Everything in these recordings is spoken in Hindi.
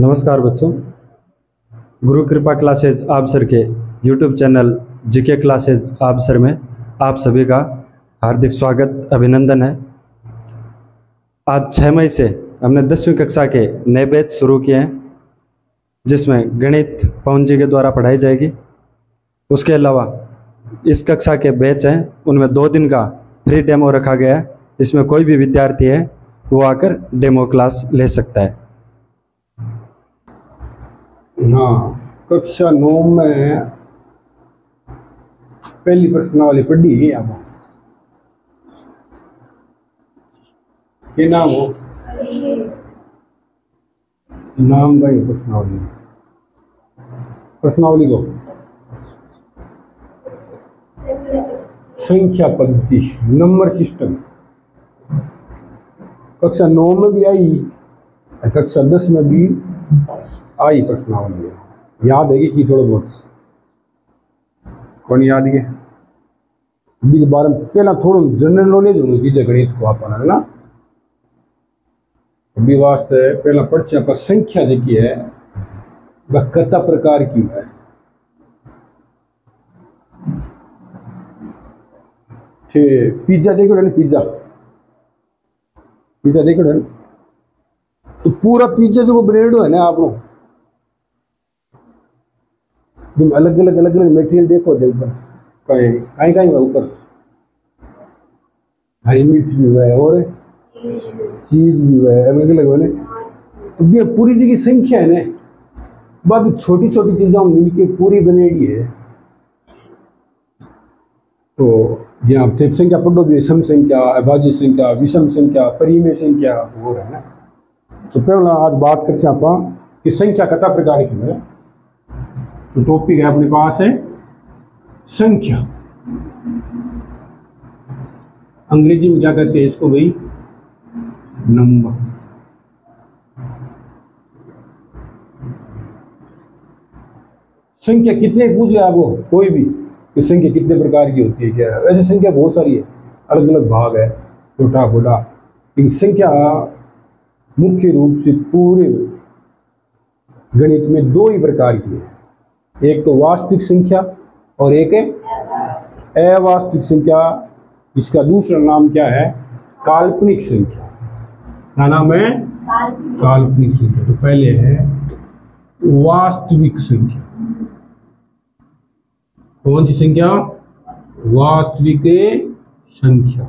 नमस्कार बच्चों, गुरु कृपा क्लासेज आप सर के यूट्यूब चैनल जीके क्लासेज आप सर में आप सभी का हार्दिक स्वागत अभिनंदन है। आज 6 मई से हमने 10वीं कक्षा के नए बैच शुरू किए हैं, जिसमें गणित पवन जी के द्वारा पढ़ाई जाएगी। उसके अलावा इस कक्षा के बैच हैं उनमें 2 दिन का फ्री डेमो रखा गया है। इसमें कोई भी विद्यार्थी है वो आकर डेमो क्लास ले सकता है। हाँ, कक्षा 9 में पहली प्रश्नावली पढ़ी है। आप क्या नाम हो? नाम भाई प्रश्नावली को संख्या पद्धति नंबर सिस्टम कक्षा 9 में भी आई, कक्षा 10 में भी आई प्रश्नावली। याद है कि थोड़ा बहुत कौन याद है? बारे में पहला थोड़ा जनरल नॉलेज होनी चाहिए गणित को आप है ना। अभी वास्ते पहला पढ़ पर संख्या देखी है वह कता प्रकार की है। पिज्जा देखो ना, पिज्जा देखो ना, तो पूरा पिज्जा जो ब्रेड है ना, आप लोग अलग अलग मटेरियल देखो कहीं कहीं ऊपर हरी मिर्च भी हुआ है और चीज भी हुआ है, अलग अलग होने। तो पूरी जी की संख्या है ना, बाकी छोटी छोटी चीजों मिलके पूरी बनेगी है। तो यहाँ संख्या पढ़ो भी, सम संख्या, अभाज्य संख्या, विषम संख्या, परिमेय संख्या वो है ना। तो पहला आज बात करते हैं आप कि संख्या कता प्रकार की है। तो टॉपिक है अपने पास है संख्या। अंग्रेजी में क्या कहते हैं इसको भाई? नंबर। संख्या कितने पूछ लिया आपको कोई भी कि संख्या कितने प्रकार की होती है क्या? वैसे संख्या बहुत सारी है, अलग अलग भाग है, छोटा बड़ा। लेकिन संख्या मुख्य रूप से पूरे गणित में 2 ही प्रकार की है। एक तो वास्तविक संख्या और एक है अवास्तविक संख्या। इसका दूसरा नाम क्या है? काल्पनिक संख्या। क्या नाम है? काल्पनिक संख्या। तो पहले है वास्तविक संख्या। कौन सी संख्या? वास्तविक संख्या।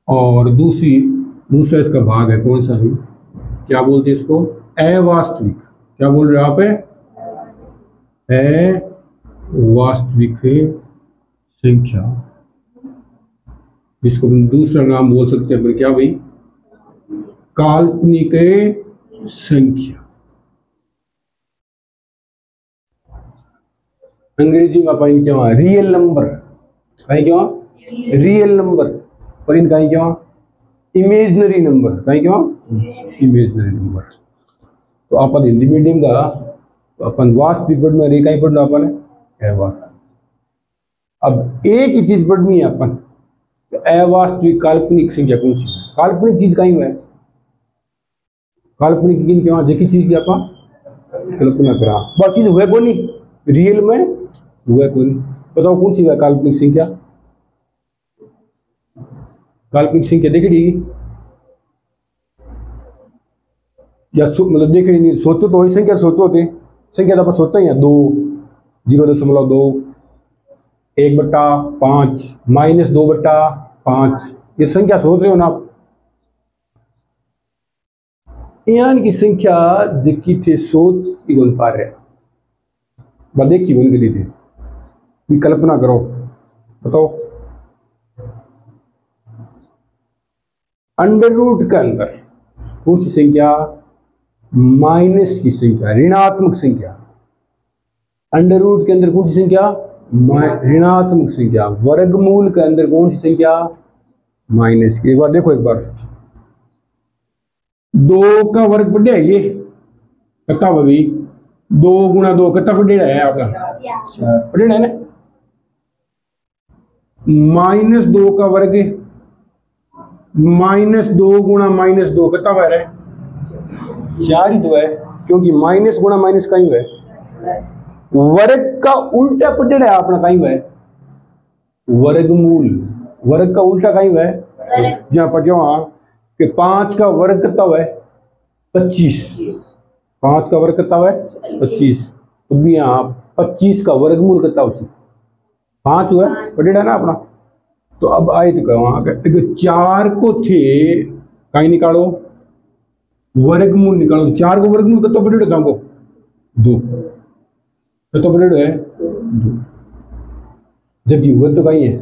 और दूसरा इसका भाग है कौन सा है? क्या बोलते हैं इसको? अवास्तविक। क्या बोल रहे हो आप? अवास्तविक संख्या। इसको दूसरा नाम बोल सकते हैं क्या भाई? काल्पनिक संख्या। अंग्रेजी में अपन क्या? Real number. कहीं क्या? Real number. और इनका क्या? Imaginary number. कहीं क्या? Imaginary number. तो अपन हिंदी मीडियम का तो अपन वास्तविक पढ़ना है, कहीं पढ़ना अपन है वास्तविक। अब एक ही चीज पढ़नी है अपन, अवास्तविक काल्पनिक संख्या कौन सी? काल्पनिक चीज कहीं है? काल्पनिक किन क्या? देखी चीज की अपन कल्पना करा, वह चीज हुए कौन नहीं, रियल में हुए कौन नहीं। बताओ कौन सी है काल्पनिक संख्या? काल्पनिक संख्या देख ली या मतलब देख रही नहीं? सोचो तो वही संख्या सोचो होते संख्या तो अपन सोचते हैं 2, 0.2, 1/5, -2/5, ये संख्या सोच रहे हो ना आप। यहाँ की संख्या देखी थे सोच ही गुण पा रहे देखी गुण के लिए थे। कल्पना करो, बताओ अंडर रूट के अंदर कौन सी संख्या? माइनस की संख्या, ऋणात्मक संख्या। अंडर रूट के अंदर कौन सी संख्या? ऋणात्मक संख्या। वर्गमूल के अंदर कौन सी संख्या? माइनस की। एक बार देखो, एक बार 2 का वर्ग पढ़े है ये कता भाभी? 2 × 2 कता पढ़े है आपका? पढ़े है ना। -2 का वर्ग -2 गुणा -2 कितना बार है 4 ही तो है, क्योंकि माइनस गुणा माइनस का ही है, वर्ग का उल्टा पटेड़ा है अपना कहीं है वर्गमूल, वर्ग का उल्टा कहीं है जहां पर क्यों कि 5 का वर्ग कितना हुआ है 25, 5 का वर्ग कितना हुआ है 25, तो भी यहाँ 25 का वर्गमूल कितना हो 5 हुआ है पटेड़ा ना अपना। तो अब आए तो कहो 4 को थे कहीं निकालो वर्गमूल निकालो, 4 को वर्गमूल कितना पटेड़ा था 2, तो पटेड़ा है 2, जबकि वह तो कहीं है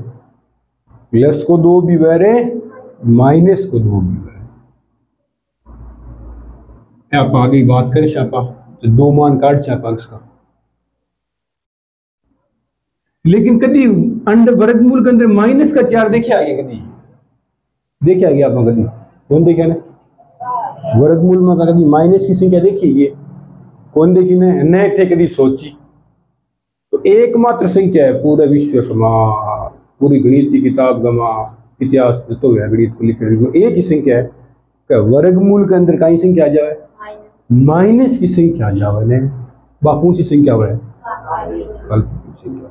प्लस को 2 भी वह माइनस को 2 भी वह। आप आगे बात करें छापा तो 2 मान काट छापा उसका, लेकिन कभी अंडर वर्गमूल के अंदर माइनस का 4 देखे आगे, कभी देखे आगे आप कभी कौन देखे ना वर्गमूल में कभी माइनस की संख्या देखी ये कौन देखी ने थे कभी सोची। तो एकमात्र संख्या है पूरा विश्व समाज, पूरी गणित की किताब गमा इतिहास तो है गणित को लिखे एक ही संख्या है क्या वर्गमूल के अंदर कई संख्या आ जाए माइनस की संख्या आ जाए, बापू सी संख्या है काल्पनिक संख्या।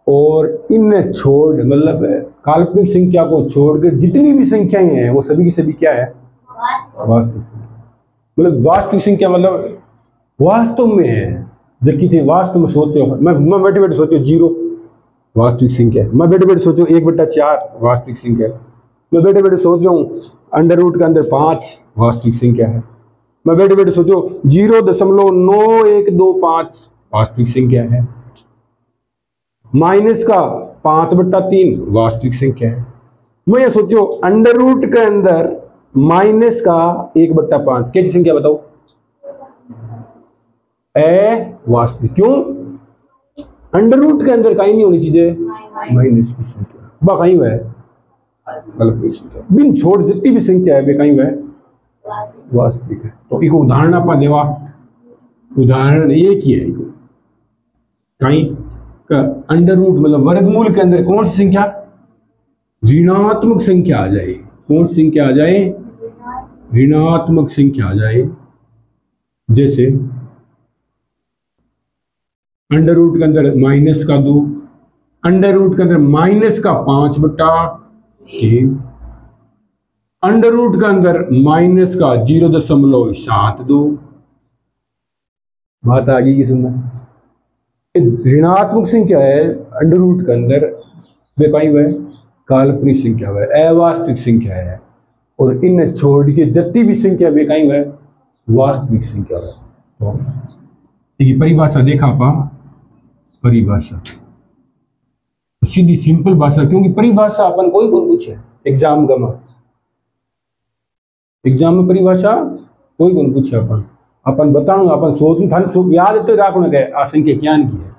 और इन्हें छोड़ मतलब काल्पनिक संख्या को छोड़कर जितनी भी संख्याएं हैं वो सभी की सभी क्या है वास्तविक, मतलब वास्तविक संख्या मतलब वास्तव में है, जबकि थे वास्तव में सोचो मैं बैठे बैठे सोचो 0 वास्तविक संख्या है, मैं बैठे बैठे सोचो 1/4 वास्तविक संख्या है, मैं बैठे बैठे सोच रहा हूँ अंडर रूट के अंदर 5 वास्तविक संख्या है, मैं बैठे बैठे सोचो 0.9125 वास्तविक संख्या है, माइनस का 5/3 वास्तविक संख्या है। मैं ये सोचो अंडर रूट के अंदर माइनस का 1/5 कैसी संख्या बताओ वास्तविक, क्यों अंडर रूट के अंदर कहीं नहीं होनी चाहिए माइनस की संख्या, बा कहीं वह काल्पनिक संख्या बिन छोड़ जितनी भी संख्या है वे कहीं वह वास्तविक है। तो एक उदाहरण आप देवा, उदाहरण एक ही है कहीं का अंडर रूट मतलब वर्गमूल के अंदर कौन सी संख्या ऋणात्मक संख्या आ जाए, कौन सी संख्या आ जाए ऋणात्मक संख्या आ जाए, जैसे अंडर रूट के अंदर माइनस का 2, अंडर रूट के अंदर माइनस का 5/1, अंडर रूट के अंदर माइनस का 0.72। बात आ गई कि सुनना ऋणात्मक संख्या है अंडर रूट के अंदर वे कहीं वह काल्पनिक संख्या है अवास्तविक संख्या है, और इन छोड़ के जितनी भी संख्या वे कहीं वह वास्तविक संख्या है। तो ये परिभाषा देखा पा परिभाषा सीधी सिंपल भाषा, क्योंकि परिभाषा अपन कोई कौन पूछे एग्जाम का एग्जाम में परिभाषा कोई कौन पूछे अपन बताऊं अपन सोचूं थाने याद तो राखना गए संख्या क्या की है,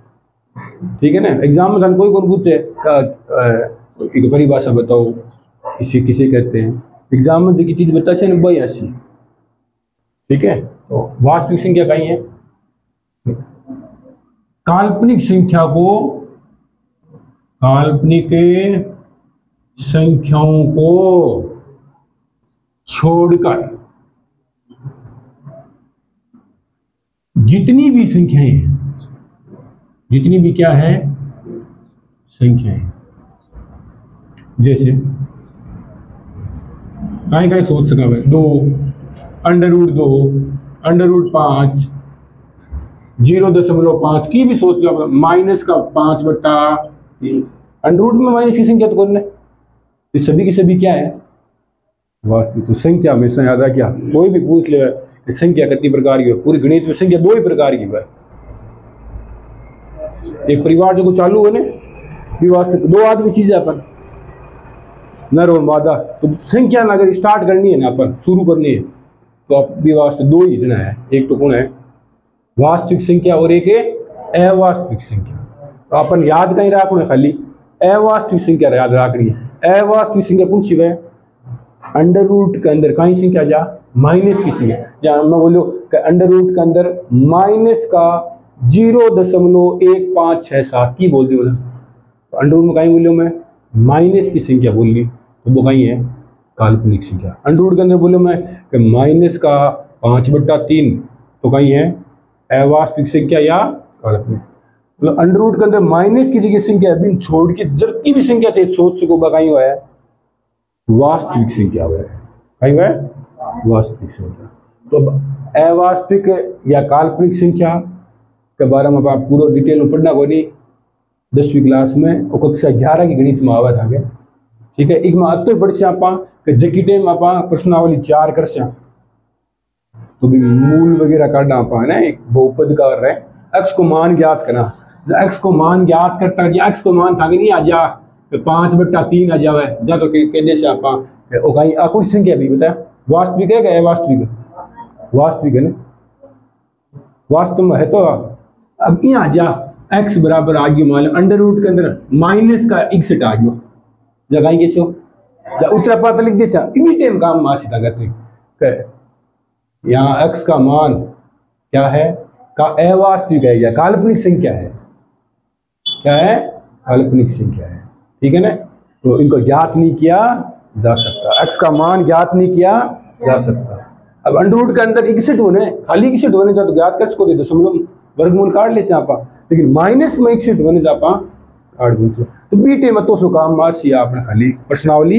ठीक है ना। एग्जाम में थाने कोई कौन पूछे एक परिभाषा बताओ इसे किसे कहते हैं, एग्जाम में देखी चीज बता 82, ठीक है। तो वास्तविक संख्या कहीं है काल्पनिक संख्या को काल्पनिक संख्याओं को छोड़कर जितनी भी संख्याएं हैं, जितनी भी क्या है संख्याएं, जैसे कहीं कहीं सोच सका मैं 2 अंडर रूट 2 अंडर रूट 5 0.5 की भी सोच लो, माइनस का 5/3 अंडर रूट में माइनस की संख्या तो कौन है, तो सभी की सभी क्या है वास्तविक। तो संख्या हमेशा याद रखिए, कोई भी पूछ ले कि संख्या कितनी प्रकार की है, पूरी गणित में संख्या 2 ही प्रकार की है। एक परिवार जो चालू है ना वास्तविक 2 आदमी चीज है अपन नर और मादा, तो संख्या ना अगर स्टार्ट करनी है ना अपन शुरू करनी है तो आप भी वास्तविक 2 ही देना है, एक तो कौन है वास्तविक संख्या और एक है अवास्तविक संख्या। तो अपन याद कहीं रखो ना खाली अवास्तविक संख्या याद रखनी है। अवास्तविक संख्या कौन सी है अंडर रूट के अंदर कहीं संख्या जा माइनस की संख्या, जहां मैं बोलो अंडर रूट के अंदर माइनस का 0.1567 की बोल दी बोला, तो अंडर रूट में कहीं बोलियो मैं माइनस की संख्या बोल ली, तो वो कहीं है काल्पनिक संख्या। अंडर रूट के अंदर बोलो मैं कि माइनस का 5/3 तो कहीं है अवास्तविक संख्या या काल्पनिक। मतलब अंडर रूट के अंदर माइनस की जगह संख्या बिन छोड़ के जबकि भी संख्या थे सोच सको कहीं हुआ है वास्तविक संख्या हुआ है, कहीं हुआ है वास्तविक संख्या। तो अब अवास्तविक या काल्पनिक संख्या के बारे में आप पूरा डिटेल में पढ़ना को नहीं 10वीं क्लास में और कक्षा 11 की गणित में आवा था, ठीक है। एक में अतो पढ़ से आप जकी टाइम आप प्रश्नावली 4 कर से तो भी मूल वगैरह काटना आप है ना, एक बहुपद का कर रहे हैं x को मान ज्ञात करना, x को मान ज्ञात करता है x को मान था कि नहीं आ जा 5/3 आ जावे जा तो कहने से आप ओ कहीं कुछ संख्या भी बता वास्तविक है क्या अवास्तविक, वास्तविक है ना, वास्तव में है। तो अब यहाँ जा x बराबर आ गया मान अंडर रूट के अंदर माइनस का 61 आ गया जगह कैसे हो या उत्तरा पता लिख देसा इन्हीं टाइम काम मासी था यहाँ x का मान क्या है का अवास्तविक है या काल्पनिक संख्या है, क्या है काल्पनिक संख्या है, ठीक है ना। तो इनको ज्ञात नहीं किया जा सकता, x का मान ज्ञात नहीं किया जा सकता। अब अंडर रूट के अंदर 61 होने खाली 61 होने जा तो ज्ञात कर सको तो समझो वर्गमूल काट ले आप, लेकिन माइनस में 61 होने जा काट दो तो बीटे में तो सो काम मासी आपने खाली प्रश्नावली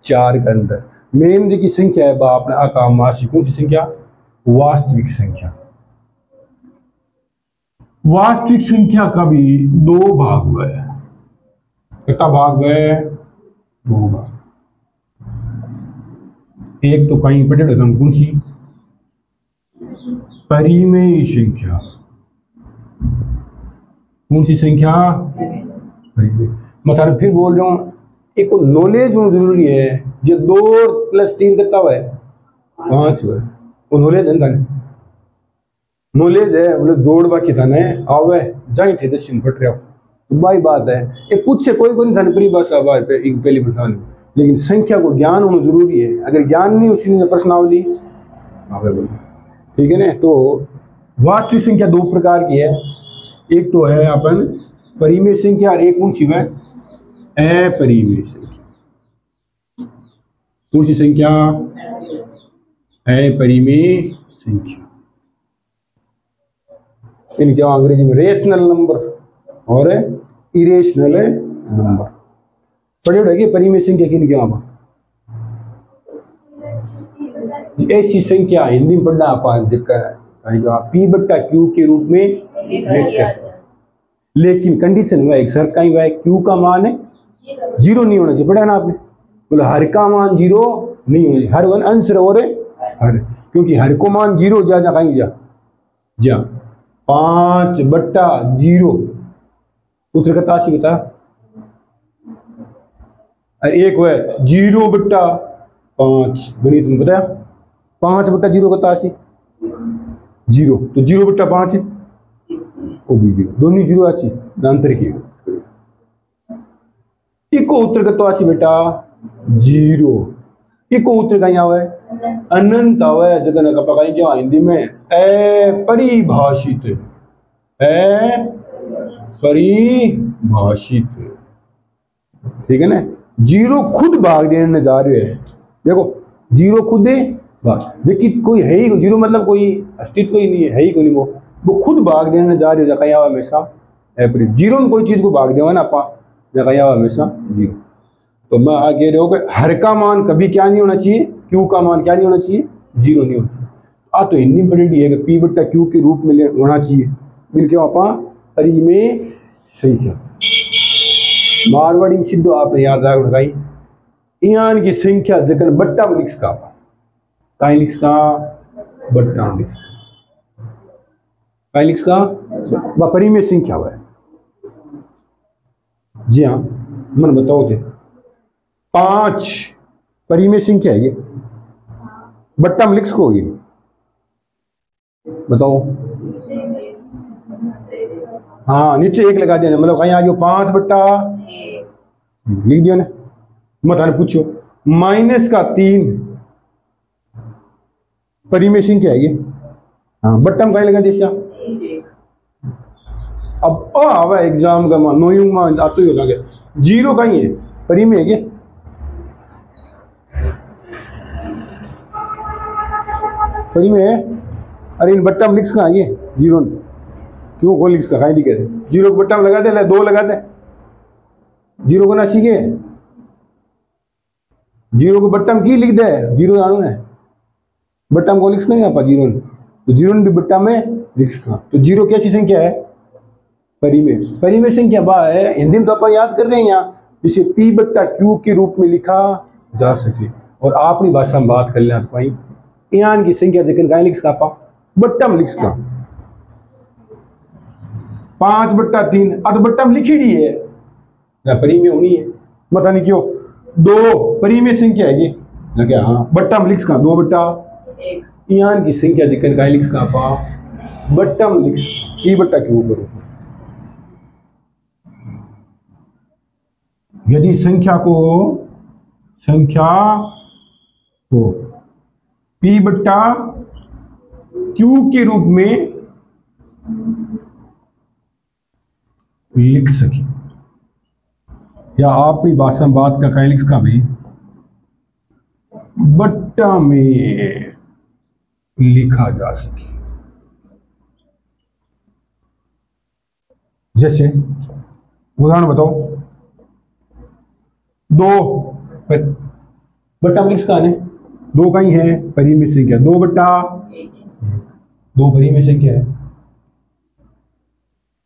4 के अंदर मेन की संख्या है आपने आकाम मासी कौन सी संख्या वास्तविक संख्या। वास्तविक संख्या का भी 2 भाग हुआ है, कितना भाग हुआ है 2 भाग। एक तो कहीं पढ़े कौन सी परिमेय संख्या, कौन सी संख्या मैं फिर बोल रहा हूं एक को नॉलेज होना जरूरी है, जो 2 + 3 कितना हुआ है 5 हुआ है वो नॉलेज है ना, नॉलेज है मतलब जोड़ बाकी था ने आवे जाई थे दर्शन फट रहा तो भाई बात है ये पूछे कोई नहीं था परिभाषा बात पे एक पहली प्रश्न, लेकिन संख्या को ज्ञान होना जरूरी है, अगर ज्ञान नहीं उसी ने प्रश्नावली आवे बोल, ठीक है ना। तो वास्तविक संख्या 2 प्रकार की है, एक तो है अपन परिमेय संख्या और एक कौन सी है अपरिमेय संख्या। कौन सी संख्या अपरिमेय संख्या, इनके अंग्रेजी में रेशनल नंबर और इरेशनल नंबर पढ़े उड़ेगी। परिमेय संख्या किन क्या ऐसी संख्या हिंदी में पढ़ना आप P/Q के रूप में व्यक्त कर सकते, लेकिन कंडीशन में एक शर्त कहीं हुआ है Q का मान है 0 नहीं होना चाहिए, पढ़ा ना आपने, बोला हर का मान 0 नहीं होना चाहिए, हर वन अंश और हर, क्योंकि हर को मान 0 जा कहीं जा 5/0 उत्तर का ताशी बता, एक है 0/5 गणित में बताया 5/0 का ताशी 0 तो 0/5 वो भी 0 दोनों 0 आशी अंतर की इको उत्तर का तो आशी बेटा 0, इको उत्तर कहीं आवा है अनंत आवा है जगह ना कपा कहीं क्या हिंदी में अपरिभाषित, अपरिभाषित, ठीक है ना। 0 खुद भाग देने जा रहे हैं, देखो 0 खुद भाग, लेकिन कोई है ही 0 मतलब कोई अस्तित्व ही नहीं है ही कोई नहीं, वो खुद भाग देने जा रहे हो जगह हमेशा एवरेज 0 में कोई चीज को भाग देवा ना आप जगह हमेशा 0। तो मैं आगे रहो कि हर का मान कभी क्या नहीं होना चाहिए, Q का मान क्या नहीं होना चाहिए 0 नहीं होना चाहिए। तो हिंदी में पढ़ी है कि P/Q के रूप में होना चाहिए, बिल्कुल आप परिमेय संख्या मारवाड़ी में सिद्धो आपने याद रखा लगाई ईयान की संख्या जगह बट्टा में लिखा कहीं लिखा बट्टा में लिखा कहीं लिखा परिमेय संख्या हुआ है। जी हाँ मन बताओ थे 5 परिमेय संख्या है ये, बट्टा में लिख सकोगे बताओ, हाँ नीचे 1 लगा दिया मतलब कहीं आ गया 5/1 लिख दिया ना, मत पूछो -3 परिमेय संख्या है ये, हाँ बट्टा में कहीं लगा दिया। अब आवा एग्जाम का मान नोयू मान आते ही होगा 0 कहीं है परिमेय है ये, परिमेय है। अरे इन बट्टा में लिख कहाँ ये जीरो क्यों को लिख का लिखे थे जीरो को बट्टा में लगा दे, दो लगा दे, जीरो को ना सीखे, जीरो को बट्टा में की लिख दे, जीरो जानो है बट्टा में को लिख नहीं आपा जीरो, तो जीरो भी बट्टा में लिख का। तो जीरो कैसी संख्या है? परिमेय। परिमेय संख्या बा है हिंदी में तो अपन याद कर रहे हैं यहाँ, जिसे पी बट्टा क्यू के रूप में लिखा जा सके। और अपनी भाषा में बात कर लें तो यहाँ की संख्या देखकर कहीं लिख सका बट्टा में लिख सका 5/3 अब बट्टा में लिखी है ना, परिमेय होनी है, पता नहीं क्यों। 2 परिमेय संख्या है ये ना क्या? हाँ बट्टा में लिख सका 2/1। यहाँ की संख्या देखकर कहीं लिख सका बट्टा में लिख पी बट्टा क्यू करो। यदि संख्या को पी बट्टा क्यू के रूप में लिख सके, या आपकी भाषा में बात का कहीं लिख सका भाई बट्टा में लिखा जा सके। जैसे उदाहरण बताओ, 2 बट्टा में लिख सका है, 2 कहीं है परिमेय संख्या, 2 परिमेय संख्या है।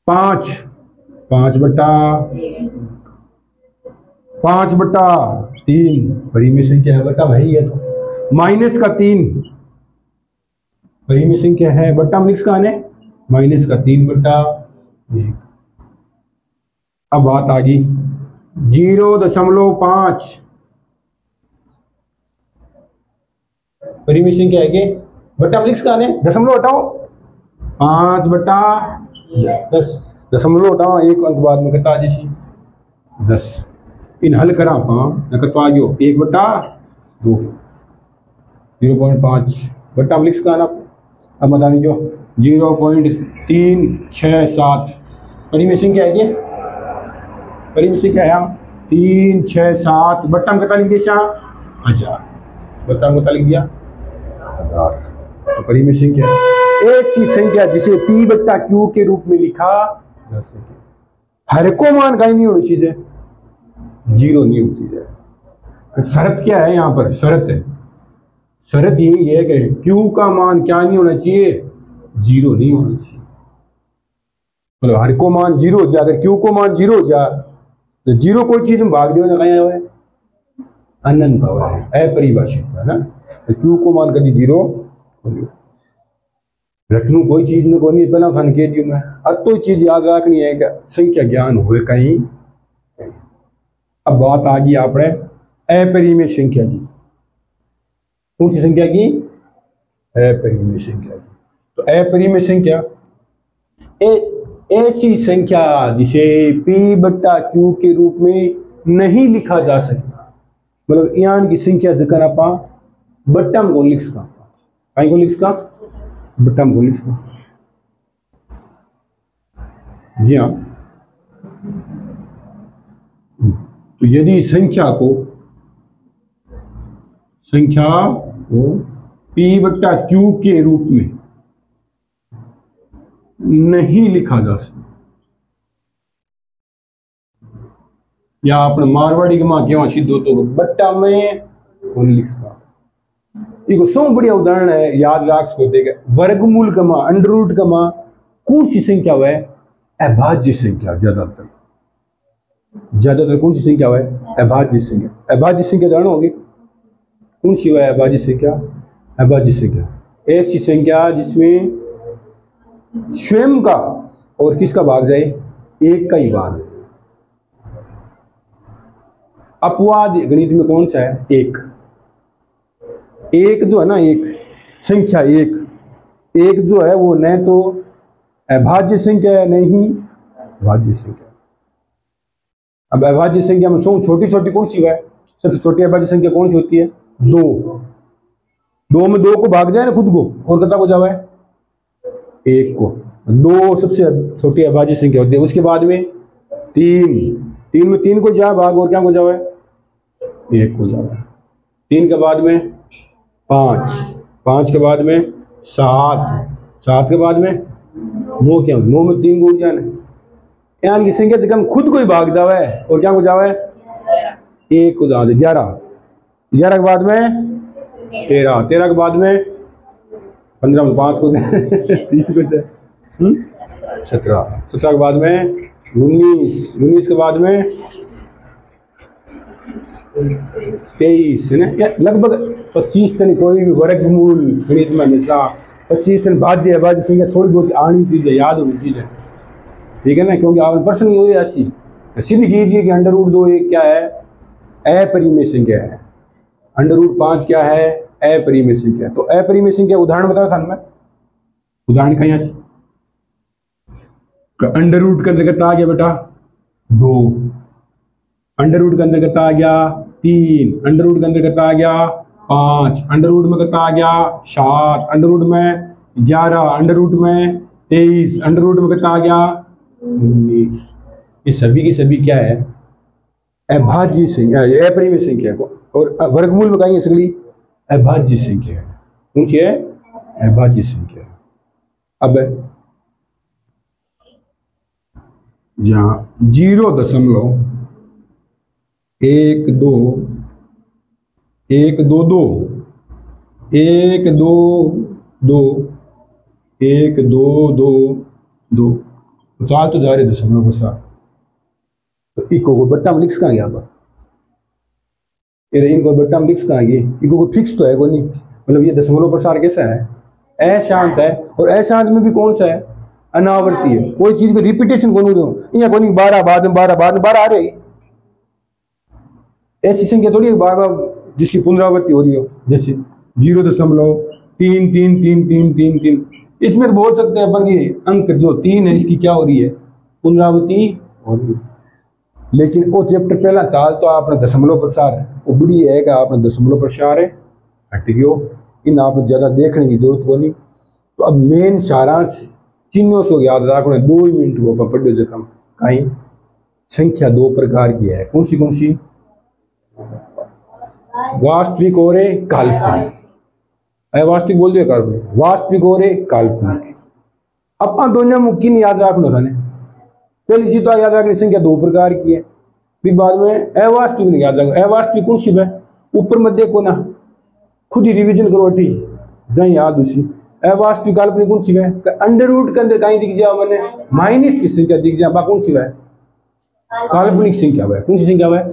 5/3 परिमेय संख्या है, बट्टा भाई है। तो -3 परिमेय संख्या है, बट्टा में लिख सका है -3/1। अब बात आ गई 0.5 परिमेय संख्या है, बट्टा में लिख सका है, दशमलव हटाओ 5/10, दशमलव हटाओ 1 अंक बाद में कता जैसी 10। इन हल करा कतो आ गयो 1/2 0.5 बट्टा में लिख सका। अब बता दीजिए 0.367 परिमेय संख्या है, परिमेय संख्या है 367, बट्टा में कता लिख दिया 1000, बट्टा में कता लिख दिया 1000। तो परिमेय संख्या ऐसी संख्या जिसे पी बट्टा क्यू के रूप में लिखा जा सके। हर को मान कहीं नहीं होनी चाहिए, जीरो नहीं होनी चाहिए। शर्त क्या है यहाँ पर? शर्त यही है कि क्यू का मान क्या नहीं होना चाहिए? जीरो नहीं होना चाहिए। मतलब हर को मान जीरो हो जाए, अगर क्यू को मान जीरो हो जाए तो जीरो कोई चीज में भाग देना कहीं हुआ है अनंत हुआ है, अपरिभाषित है ना। तो क्यू को मान कभी जीरो रखनू कोई चीज में को नहीं, पहला खान कह दियो मैं अब तो चीज याद रखनी है कि संख्या ज्ञान हुए कहीं। अब बात आ गई आपने अपरिमेय संख्या की। कौन सी संख्या की? अपरिमेय संख्या की। तो अपरिमेय संख्या ऐसी संख्या जिसे पी बट्टा क्यू के रूप में नहीं लिखा जा सकता। मतलब यहाँ की संख्या जगह आप बट्टा में कौन लिख सका, कहीं को लिख सका बट्टा में कौन लिख सका। जी हाँ, तो यदि संख्या को पी बट्टा क्यू के रूप में नहीं लिखा जा सकता, या अपने मारवाड़ी के मां क्या सिद्ध हो तो बट्टा में कौन लिख सकता। एक सौ बढ़िया उदाहरण है, याद रख सको देगा वर्गमूल का मां, अंडर रूट का मां कौन सी संख्या हुआ है? अभाज्य संख्या। ज्यादातर कौन सी संख्या हुआ है? अभाज्य संख्या। अभाज्य संख्या उदाहरण होगी कौन सी हुआ है? अभाज्य संख्या। अभाज्य संख्या ऐसी संख्या जिसमें स्वयं का और किसका भाग जाए? एक का ही भाग। अपवाद गणित में कौन सा है? एक जो है ना, एक संख्या एक जो है वो न तो अभाज्य संख्या है नहीं भाज्य संख्या। अब अभाज्य संख्या में छोटी छोटी कौन सी है? सबसे छोटी अभाज्य संख्या कौन सी होती है? 2 में 2 को भाग जाए ना खुद को, और कितना को जावा है? 1 को। 2 सबसे छोटी अभाज्य संख्या होती है। उसके बाद में 3 में 3 को जा भाग, और क्या को जावा है? 1 को जावा है। 3 के बाद में 5 के बाद में 7, 7 के बाद में 9, क्या 9 में 3 को उड़ जाना है, यानी कि संख्या से कम खुद को ही भाग जावा है और क्या को जावा है 1 को जा दे 11, 11 के बाद में 13, 13 के बाद में 15 में 5 को 3 को 17, 17 के बाद में 19, 19 के बाद में 23 है ना, लगभग 25 टन कोई भी वर्गमूल गणित में हमेशा 25 टन भाज्य संख्या थोड़ी बहुत आनी चीज है, याद होनी चीज है, ठीक है ना, क्योंकि आपने प्रश्न ये ऐसी सिद्ध कीजिए कि √2 एक क्या है, अपरिमेय संख्या है, √5 क्या है, अपरिमेय संख्या। तो अपरिमेय संख्या उदाहरण बताया था मैं, उदाहरण कहीं ऐसे √ के अंतर्गत आ गया बेटा 2, √ के अंतर्गत आ गया 3, √ के अंतर्गत आ गया 5, √ में कितना आ गया 7, √ में 11, √ में 23, √ में कितना आ गया 19। ये सभी की सभी क्या है, अभाज्य संख्या, अपरिमेय संख्या को, और वर्गमूल में कहेंगे सगली अभाज्य संख्या है, कौन सी है, अभाज्य संख्या। अब यहाँ 0.122 122 चार तो जा रहे दशमलव के साथ, तो इको को बट्टा में लिख कहाँ गया पर, इनको बट्टा में लिख कहाँ गए, इको को फिक्स तो है कोई नहीं, मतलब ये दशमलव प्रसार कैसा है, अशांत है, और अशांत में भी कौन सा है, अनावर्ती है, कोई चीज को रिपीटेशन कौन दो, यहाँ कोई 12 बाद में 12 आ रही, ऐसी संख्या थोड़ी बार बार जिसकी पुनरावृत्ति हो रही हो, जैसे 0.33333, इसमें तो बोल सकते हैं अपन ये अंक जो 3 है इसकी क्या हो रही है, पुनरावृत्ति हो रही है। लेकिन वो चैप्टर पहला चाल तो आपने दशमलव प्रसार है, वो बड़ी है कि आपने दशमलव प्रसार है हट गयो, इन आप ज्यादा देखने की जरूरत को नहीं। तो अब मेन सारांश चिन्हों से याद रखना, 2 मिनट को अपन पढ़ो जखम कहीं संख्या 2 प्रकार की है, कौन सी, वास्तविक और काल्पनिक, वास्तविक बोल दिया काल्पनिक, वास्तविक और काल्पनिक। अपन दोनों मुख्य नहीं याद रखना था, पहली चीज तो याद रखनी संख्या 2 प्रकार की है, फिर बाद में अवास्तविक नहीं याद रखो, अवास्तविक कौन सी है, ऊपर मत देखो ना, खुद ही रिवीजन करो टी जहाँ याद उसी। अवास्तविक काल्पनिक कौन सी है, √ के अंदर कहीं दिख जाओ मैंने माइनस की संख्या दिख जाए, कौन सी है, काल्पनिक संख्या है, कौन सी संख्या है,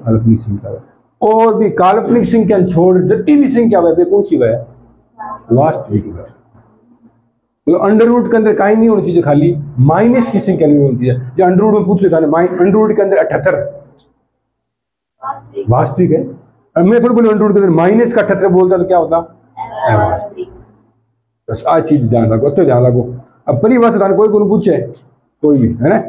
काल्पनिक संख्या है। और भी काल्पनिक संख्या छोड़ जितनी भी संख्या है कौन सी है, वास्तविक है। तो √ के अंदर कहीं नहीं होनी चाहिए, खाली माइनस की संख्या नहीं होनी चाहिए। जो √ में पूछ लेता है √ के अंदर 78 वास्तविक है, मैं थोड़ी बोलूँ √ के अंदर माइनस का 78 बोलता तो क्या होता, बस आज चीज ध्यान रखो, तो ध्यान रखो। अब परिभाषा कोई को पूछे कोई भी है ना,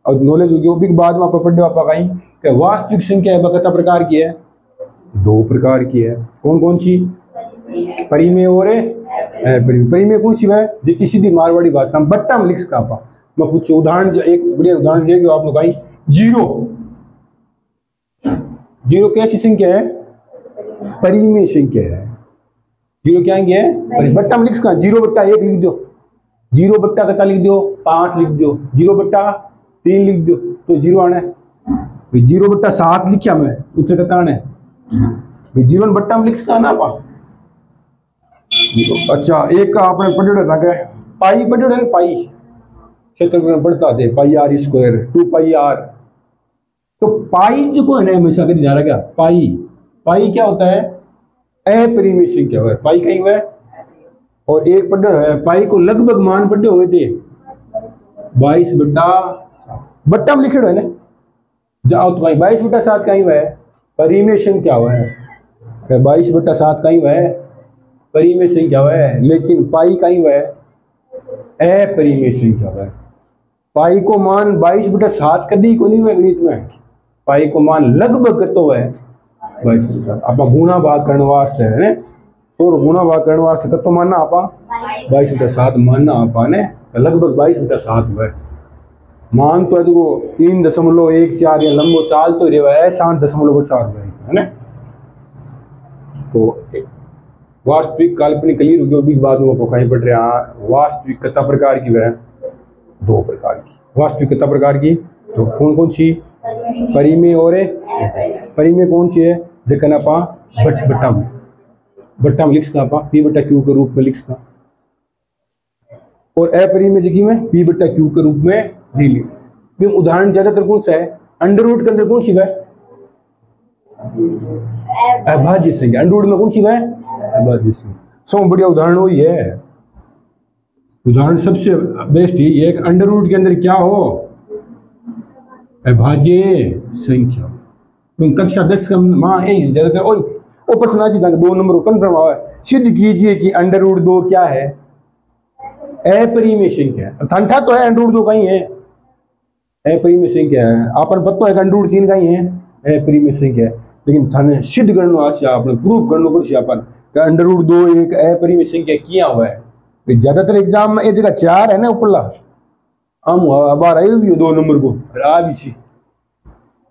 और नॉलेज जो भी बाद में आप पढ़ो आप कहीं कि वास्तविक संख्या है कितना प्रकार की है, 2 प्रकार की है, कौन सी, परिमेय और परिमेय कौन सी है, जो किसी भी मारवाड़ी भाषा में बट्टा में लिख सका पा। मैं कुछ उदाहरण, एक बढ़िया उदाहरण देंगे आप लोग, 0 कैसी संख्या है, परिमेय संख्या है, 0 क्या है, बट्टा में लिख सका, 0/1 लिख दो, 0 कितना लिख दो, 5 लिख दो, 0/3 लिख दो, तो 0 आना है। 0/7 लिखा मैं, उत्तर कितना आना है, 0 बट्टा में लिख सका ना आप। अच्छा, एक आपने पढ़ो था पाई, पढ़ो है पाई, क्षेत्र पढ़ता थे πr², 2πr। तो पाई जो को है हमेशा कभी ध्यान रखा, पाई क्या होता है, अपरिमेय संख्या है, पाई कहीं हुआ है। और एक पढ़ो है पाई को लगभग मान पढ़े हुए थे 22/7, बट्टा में लिखे हुए है ना, जाओ तो भाई 22/7 कहीं हुआ है, परिमेय संख्या हुआ है, 22/7 कहीं हुआ है, परिमेय संख्या हुआ है। लेकिन पाई कहीं हुआ है, अपरिमेय संख्या हुआ है। पाई को मान 22/7 कभी को नहीं हुआ गणित में, पाई को मान लगभग कतो है 22/7। आप गुणा भाग करने वास्ते है, तो गुणा भाग करने वास्ते कतो मानना आप 22/7 मानना आपने, लगभग 22/7 हुआ है। मान तो देखो 3.14 या लंबो चाल तो रहा है 7.4 है ना। तो वास्तविक काल्पनिक क्लियर हो गया बिग बाद में कहीं पढ़ रहे हैं। वास्तविक कितना प्रकार की वह 2 प्रकार की वास्तविक कितना प्रकार की तो कौन कौन सी परिमेय और परिमेय कौन सी है देखना आप बट्टा में लिख सकते आप पी बट्टा क्यू के रूप में लिख सकते और अपरिमेय जगह में पी बट्टा क्यू के रूप में नहीं लिख। उदाहरण ज्यादातर कौन सा है अंडर रूट के अंदर कौन सी वह अभाज्य संख्या अंडर रूट में कौन सी वह अभाज्य संख्या। सब बढ़िया उदाहरण वही है। उदाहरण सबसे बेस्ट यही है कि अंडर रूट के अंदर क्या हो अभाज्य संख्या। तो कक्षा 10 का मां ज्यादातर ओ प्रश्न आ जाएगा 2 नंबर कंफर्म हुआ है। सिद्ध कीजिए कि अंडर रूट 2 क्या है अपरिमेय संख्या। ठंडा तो है अंडर रूट 2 कहीं है अपरिमेय संख्या है। आपन पता है कि अंडर रूट 3 कहीं है अपरिमेय संख्या लेकिन थाने सिद्ध करना आज आपने प्रूफ करना पड़े अपन कि अंडर रूट 2 एक अपरिमेय संख्या किया हुआ है। ज्यादातर एग्जाम में एक जगह 4 है ना ऊपरला हम बार आई भी 2 नंबर को आ भी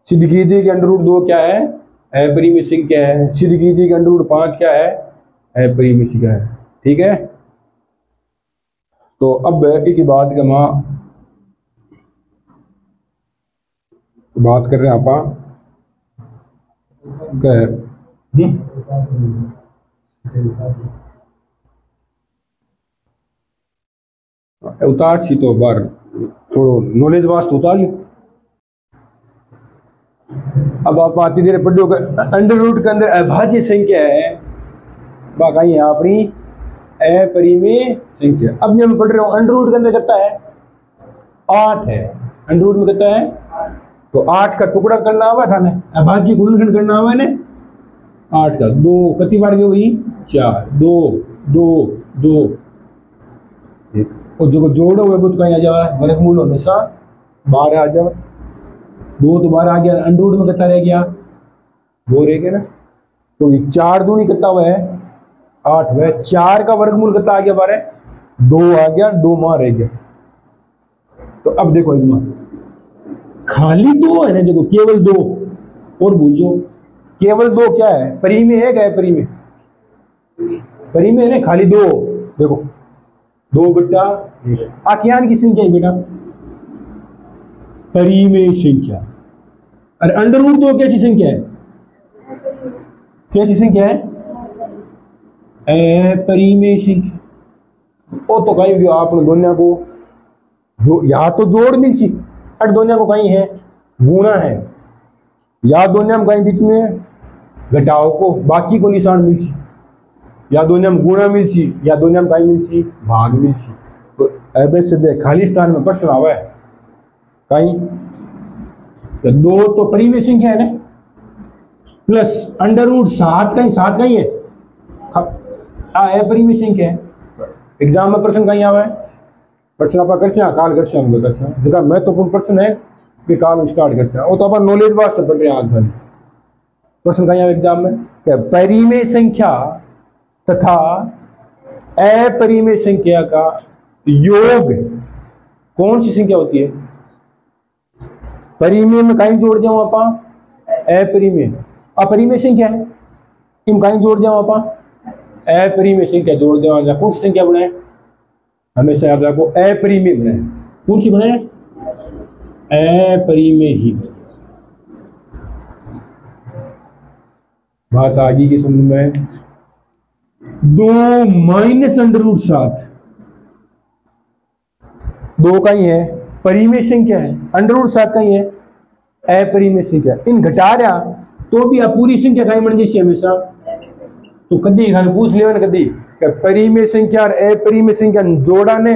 सिद्ध कीजिए कि अंडर रूट 2 क्या है अपरिमेय संख्या है। सिद्ध कीजिए कि अंडर रूट 5 क्या है अपरिमेय संख्या है। ठीक है तो अब एक बात का मां बात कर रहे हैं आप उतार सी तो बार थोड़ो नॉलेज वास्ते उतार ली। अब आप आती देर पढ़ो अंडर रूट के अंदर अभाज्य संख्या है बाकी है अपनी अपरिमेय संख्या। अब हम पढ़ रहे हो अंडर रूट के अंदर कितना है 8 है अंडर रूट में कितना है तो 8 का टुकड़ा करना हुआ था ना अभाज्य गुणनखंड करना हुआ है ना 8 का 2 कितनी बार गई वही 4 2 2 2 और जो जोड़ो हुए तो कहीं आ जावा वर्गमूल हमेशा 12 आ जावा 2 तो 12 आ गया अंडर रूट में कितना रह गया 2 रह गया ना तो ये 4 दूनी कितना हुआ है 8 हुआ 4 का वर्गमूल कितना आ गया 12 2 आ गया 2 मां रह गया। तो अब देखो एक मां खाली 2 है ना देखो केवल 2 और भूलो केवल 2 क्या है परिमेय है क्या परिमेय परिमेय है ना खाली 2 देखो 2 बट्टा आख्यान की संख्या है बेटा परिमेय संख्या। अरे अंडर रूट 2 कैसी संख्या है कैसी संख्या है अपरिमेय संख्या। वो तो कहीं भी आपने दोनों को जो या तो जोड़ मिल सी अट दोनों को कहीं है गुणा है या दोनों में कहीं बीच में घटाओ को बाकी को निशान मिल सी या दोनों में गुणा मिल सी या दोनों में कहीं मिल सी भाग मिल सी। तो ऐसे से देख खाली स्थान में प्रश्न आवा है कहीं तो 2 तो परिमेय संख्या है ना प्लस अंडर रूट 7 कहीं है अपरिमेय संख्या है। एग्जाम में प्रश्न कहीं आवा है प्रश्न आप कर काल कर देखा महत्वपूर्ण प्रश्न है कि काल स्टार्ट कर वो तो अपन नॉलेज वास्ते पढ़ रहे हैं आज भर प्रश्न कहीं आवे एग्जाम में क्या परिमेय संख्या तथा अपरिमेय संख्या का योग कौन सी संख्या होती है। परिमेय में कहीं जोड़ जाओ आप अपरिमेय अपरिमेय संख्या है इन कहीं जोड़ जाओ आप अपरिमेय संख्या जोड़ दो कौन सी संख्या बनाए हमेशा याद रखो अपरिमेय बनाए कौन सी बनाए अपरिमेय ही। बात आगे की समझ में 2 माइनस अंडर रूट 7 2 का ही है परिमेय संख्या है अंडर रूट 7 का ही है अपरिमेय संख्या। इन घटा रहा तो भी अपूरी संख्या कहीं बन जैसी हमेशा तो कदी पूछ ले ना कदी परिमेय संख्या और अपरिमेय संख्या जोड़ा ने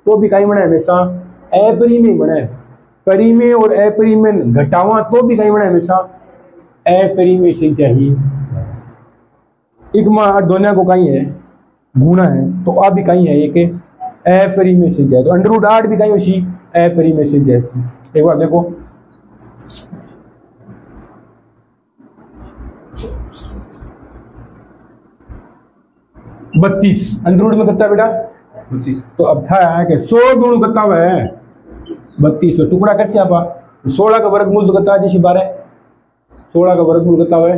तो भी कहीं बना हमेशा अपरिमेय बना परिमेय और अपरिमेय घटावा तो भी कहीं बना हमेशा अपरिमेय संख्या ही। एक मां दोनों को कहीं है गुणा है तो आ भी कहीं है एक अपरिमेय संख्या है तो अंडर रूट 8 भी कहीं उसी अपरिमेय संख्या है। एक बार देखो बत्तीस अंडर रूट में कितना बेटा 32 तो अब था कि 100 गुण कितना है 32 टुकड़ा कैसे आप 16 का वर्गमूल तो कितना जैसे 12 16 का वर्गमूल कितना है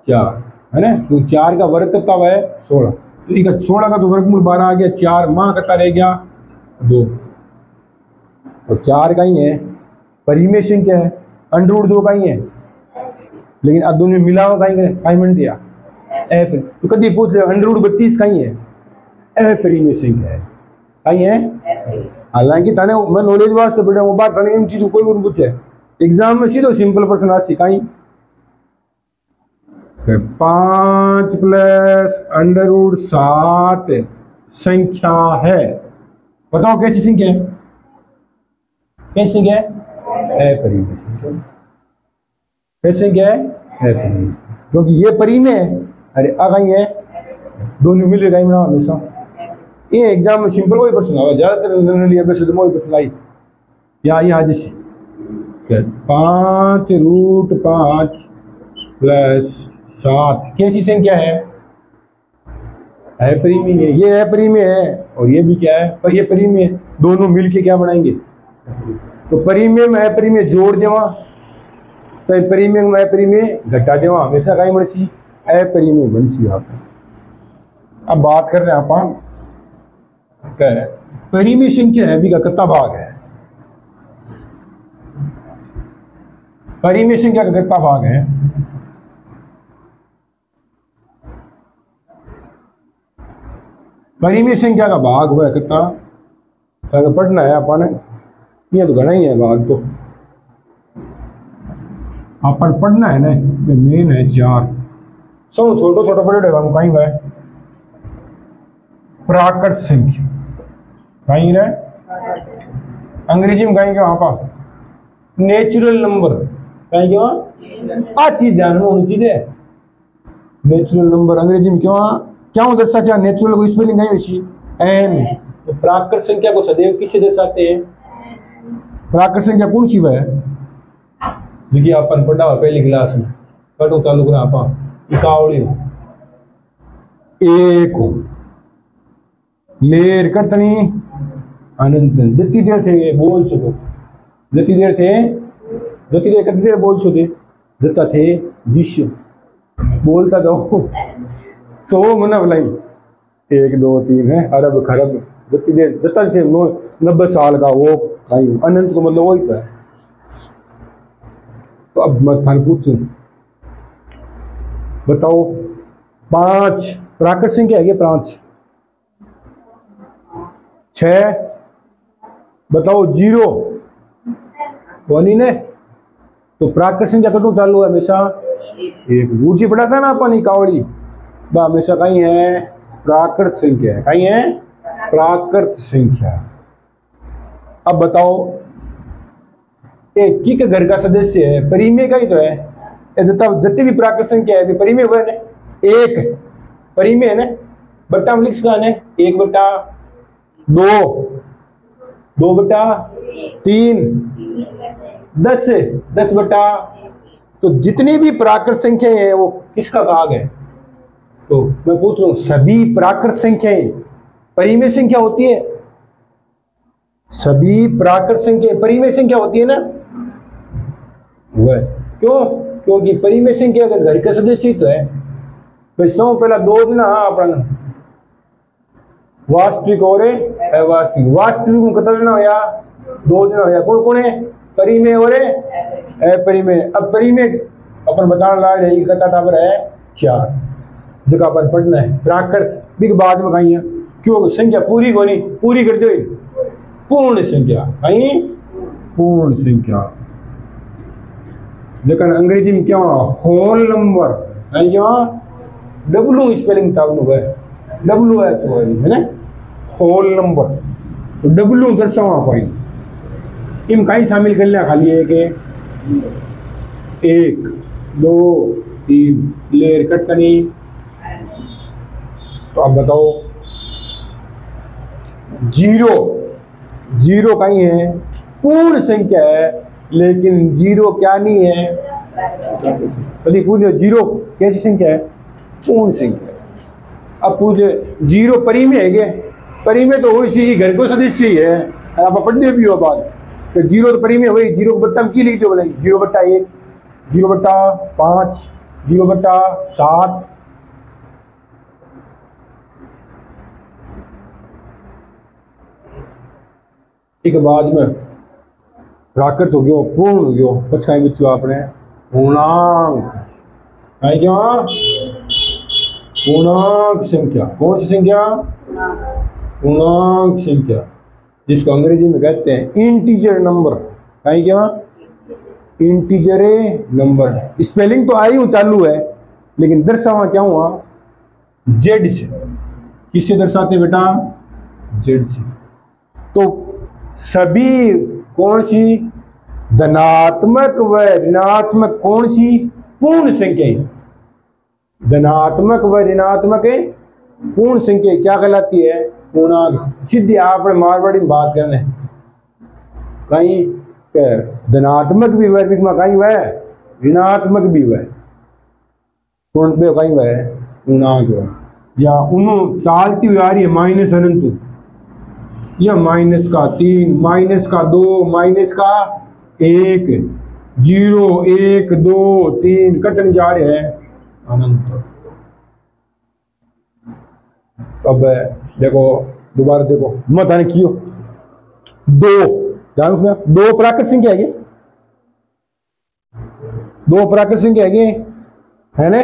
4 है ना। तो 4 का वर्ग कितना हुआ है 16, तो इनका 16 का तो वर्गमूल 12 आ गया, 4 माह कितना रह गया 2, तो 4 का ही है। परिमेय संख्या है, √2 का ही है, लेकिन अब दोनों में मिला हुआ कहीं बन दिया ए। तो कभी पूछ ले √32 का ही है, अपरिमेय संख्या है कहीं है। हालांकि थाने मैं नॉलेज वास्ते बेटा वो बात थाने इन चीज कोई पूछे एग्जाम में सीधो सिंपल प्रश्न आसी कहीं 5 + √7 संख्या है, बताओ कैसी संख्या है, कैसी संख्या है, अपरिमेय संख्या। कैसी संख्या है, अपरिमेय, क्योंकि ये परिमेय है। अरे कहीं है, दोनों मिल रहे बना हमेशा। ये एग्जाम में सिंपल वही प्रश्न आवा, ज्यादातर लिया वैसे तो वही प्रश्न आई यहाँ जैसे 5 √5 + 7 कैसी संख्या है, अपरिमेय है। ये अपरिमेय है और ये भी क्या है, पर ये परिमेय है, दोनों मिलके क्या बनाएंगे, तो परिमेय में अपरिमेय जोड़ देवा, तो परिमेय में अपरिमेय घटा देवा, हमेशा कहीं बनसी अपरिमेय बनसी। अब बात कर रहे हैं अपन परिमेय संख्या है भी का कितना भाग है, परिमेय संख्या का कितना भाग है, परिमेय संख्या का भाग हुआ है कितना, पढ़ना है अपन, ये तो घना ही है भाग, तो अपन पढ़ना है ना, मेन है 4, सब छोटो छोटो पढ़े कहीं हुआ है प्राकृत संख्या, कहीं रहे अंग्रेजी में कहीं वहां पर नेचुरल नंबर, कहीं क्यों आ चीज ध्यान में होनी चाहिए, नेचुरल नंबर अंग्रेजी में क्या दर्शा चाहे, नेचुरल को स्पेलिंग कहीं वैसी एन। तो प्राकृत संख्या को सदैव किससे दर्शाते हैं, प्राकृत संख्या कौन सी है, देखिए अपन पढ़ा हुआ पहली क्लास में, कटो चालू करा आप इकावली एक लेर करतनी अनंत, जितनी देर थे बोल सको, जितनी देर थे, जितनी देर कितनी देर बोल सके, जितना थे जिश्य बोलता जाओ 100 मना बुलाई 1 2 3 है अरब खरब, जितनी देर जितना थे 90 साल का वो भाई अनंत को मतलब वही था। तो अब मैं थाने पूछूं, बताओ 5 प्राकृत संख्या है 5, 6 बताओ 0 बोनी ने, तो प्राकृत संख्या कटू चालू है हमेशा एक, ऊंची पड़ा था ना अपन कावड़ी बा, हमेशा कहीं है प्राकृत संख्या है, कहीं है प्राकृत संख्या। अब बताओ एक के घर का सदस्य है, परिमेय का ही तो है, जितनी भी प्राकृत संख्या है परिमेय हुआ है, एक परिमेय है ना, बट्टा में लिख सकता है 1/2 2/3 10 बटा, तो जितनी भी प्राकृत संख्याएं हैं वो किसका भाग है, तो मैं पूछ रहा हूं सभी प्राकृत संख्याएं परिमेय संख्या होती है, सभी प्राकृत संख्या परिमेय संख्या होती है ना, वह क्यों, क्योंकि परिमेय संख्या अगर घर का सदस्य तो है भाई, सौ पहला 2 दिन अपन वास्तविक और अवास्तविक, वास्तविक में कितना दिन होया 2 दिन होया, कौन कौन है परिमेय और अपरिमेय। अब परिमेय अपन बताने लगा रहे कितना टावर है 4, जगह अपन पढ़ना है प्राकृत भी बाद में कहीं, क्यों संख्या पूरी होनी, पूरी कर दो पूर्ण संख्या, कहीं पूर्ण संख्या, लेकिन अंग्रेजी में क्या होल नंबर, कहीं क्या डब्ल्यू स्पेलिंग हुआ है, WH है ना होल नंबर, तो डब्ल्यू दर्शावा पॉइंट इम कहीं शामिल कर लिया, खाली एक 1 2 3 लेर कटनी। तो अब बताओ 0 कहीं है पूर्ण संख्या है, लेकिन 0 क्या नहीं है, कभी पूछ 0 कैसी संख्या है, पूर्ण संख्या। अब पूछ 0 परिमेय है क्या, परिमेय तो वही चीज घर को सदस्य ही है, आप पढ़ने भी हो बात, तो 0 तो परिमेय वही, 0 को बट्टा में लिख दो बोलेंगे 0/1 0/5 0/7 एक बाद में प्राकृत हो गयो, पूर्ण हो गयो, पछाई बच्चों आपने पूर्णांक है क्या? पूर्णांक संख्या। कौन सी संख्या? पूर्णांक संख्या, जिसको अंग्रेजी में कहते हैं इंटीजर नंबर। है क्या? Integer number. स्पेलिंग तो आई हूं चालू है, लेकिन दर्शावा क्या हुआ? जेड से। किससे दर्शाते बेटा? जेड से। तो सभी कौन सी धनात्मक व ऋणात्मक कौन सी पूर्ण संख्याएं, धनात्मक व ऋणात्मक पूर्ण संख्या क्या कहलाती है? पूर्णांक। सीधी आपने मारवाड़ी में बात करना है, कहीं धनात्मक भी वह कहीं वह ऋणात्मक भी वह पूर्ण पे कहीं वह पूर्णांक वह, या उन्होंने चालती हुई आ रही है माइनस अनंत, या माइनस का 3, माइनस का 2, माइनस का 1, 0, 1, 2, 3 कटन जा रहे हैं अनंत। अब देखो दोबारा देखो, मत आने क्यों दो, ध्यान रखना, दो प्राकृत संख्या है, दो प्राकृत संख्या है ना,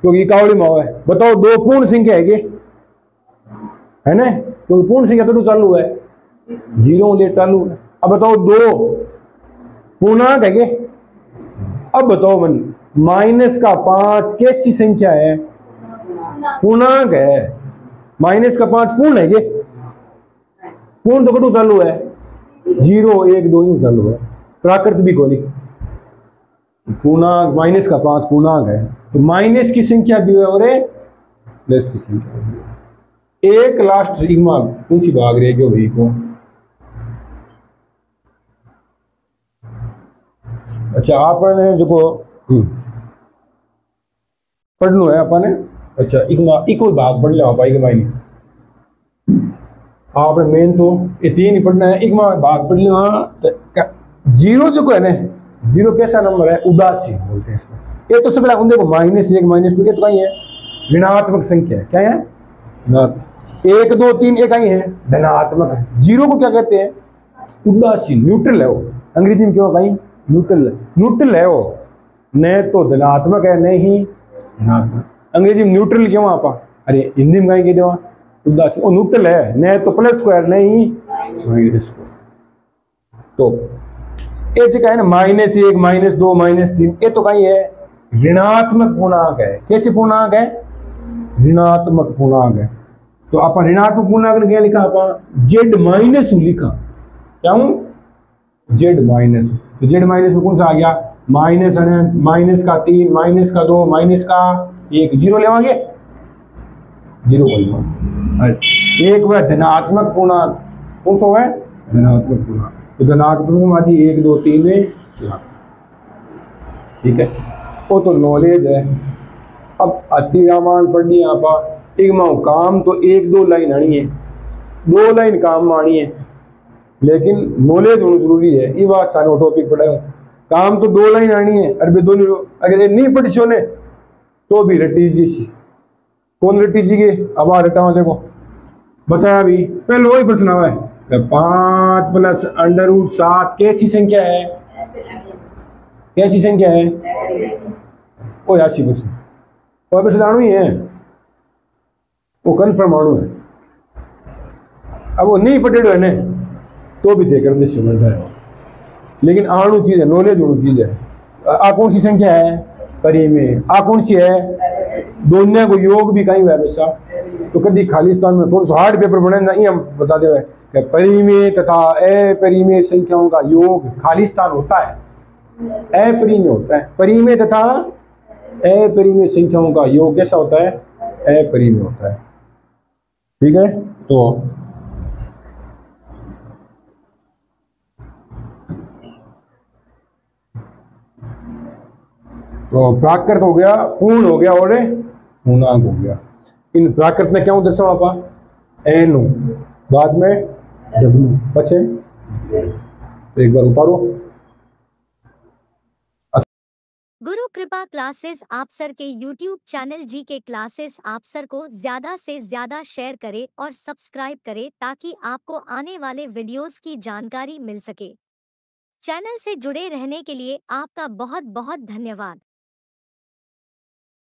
क्योंकि कावड़ी माव है। बताओ दो पूर्ण संख्या है ना, क्योंकि पूर्ण संख्या तो चालू है, 0 ले चालू है। अब बताओ दो पूर्णांक है। अब बताओ मन, माइनस का 5 कैसी संख्या है? पूर्णांक है। माइनस का 5 पूर्ण है, पूर्ण तो कटू चालू है, 0, 1, 2 ही चालू है, प्राकृत भी कोनी। पूर्णांक माइनस का 5 पूर्णांक है, तो माइनस की संख्या भी है और प्लस की संख्या भी है। एक लास्ट सिग्मा कौन सी भाग रही है भाई को? अच्छा आपने जो पढ़ना है अपने, अच्छा इक्वल भाग पढ़ लिया पाई के मायने आपने मेन तो ये 3 ही पढ़ना है, इक्मा भाग पढ़ लिया। जीरो जो है ना, जीरो कैसा नंबर है? उदासी बोलते हैं इसको। ये तो सब देखो -1 -2 ये तो कहीं है ऋणात्मक संख्या है। क्या है? 1 2 3 एक कहीं है धनात्मक है। जीरो को क्या कहते हैं? उदासीन, न्यूट्रल है वो। अंग्रेजी में क्यों कहीं न्यूट्रल है? न्यूट्रल है वो, न तो धनात्मक है न ही ऋणात्मक। अंग्रेजी में न्यूट्रल क्यों आपा? अरे हिंदी में कहीं कह दो उदासीन, वो न्यूट्रल है, न तो प्लस स्क्वायर न ही माइनस स्क्वायर। तो ये जो है ना -1 -2 -3 ये तो कहीं है ऋणात्मक पूर्णांक है। कैसे पूर्णांक है? ऋणात्मक पूर्णांक है। तो आप ऋणात्मक पूर्णांक क्या लिखा? आप जेड माइनस लिखा। क्या हूं? Z minus. तो जेड माइनस में कौन सा आ गया? माइनस अनंत, माइनस का 3, माइनस का 2, माइनस का 1, 0 लेवांगे, 0 बोलना। एक वह धनात्मक पूर्णांक, कौन सा है? धनात्मक पूर्णांक। तो धनात्मक 1 2 3 में, ठीक है, वो तो नॉलेज है। अब अति रामायण पढ़नी है आप काम तो 1 2 लाइन आनी है, 2 लाइन काम आनी है, लेकिन नॉलेज होना जरूरी है। ये बात थाने टॉपिक पढ़ाओ, काम तो 2 लाइन आनी है, अरे दोनों अगर ये नहीं पढ़ी ने तो भी रटी जी। कौन रटी जी के? अब आ रटा देखो बताया भी पहले वही प्रश्न हुआ है। 5 + √7 कैसी संख्या है? कैसी संख्या है? वो 80%। और प्रश्न आणु ही है, वो कन्फर्म आणु है। अब वो नहीं पढ़े है ना तो भी देकर समझ है, लेकिन आणु चीज है, नॉलेज होनी चीज है। आ कौन सी संख्या है? परिमेय। आ कौन सी है? दोनों को योग भी कहीं हुआ हमेशा। तो कभी खालिस्तान में थोड़ा सा हार्ड पेपर बने नहीं, हम बता दे कि परिमेय तथा अपरिमेय संख्याओं का योग खालिस्तान होता है, अपरिमेय होता है। परिमेय तथा अपरिमेय संख्याओं का योग कैसा होता है? अपरिमेय होता है। ठीक है, तो प्राकृत हो गया, पूर्ण हो गया और पूर्णांक हो गया। इन प्राकृत में क्या हूं दर्शाओ आप? एन बाद में डब्ल्यू बचे। तो एक बार उतारो। गुरु कृपा क्लासेस आप सर के यूट्यूब चैनल जीके क्लासेस आप सर को ज़्यादा से ज़्यादा शेयर करें और सब्सक्राइब करें ताकि आपको आने वाले वीडियोस की जानकारी मिल सके। चैनल से जुड़े रहने के लिए आपका बहुत बहुत धन्यवाद।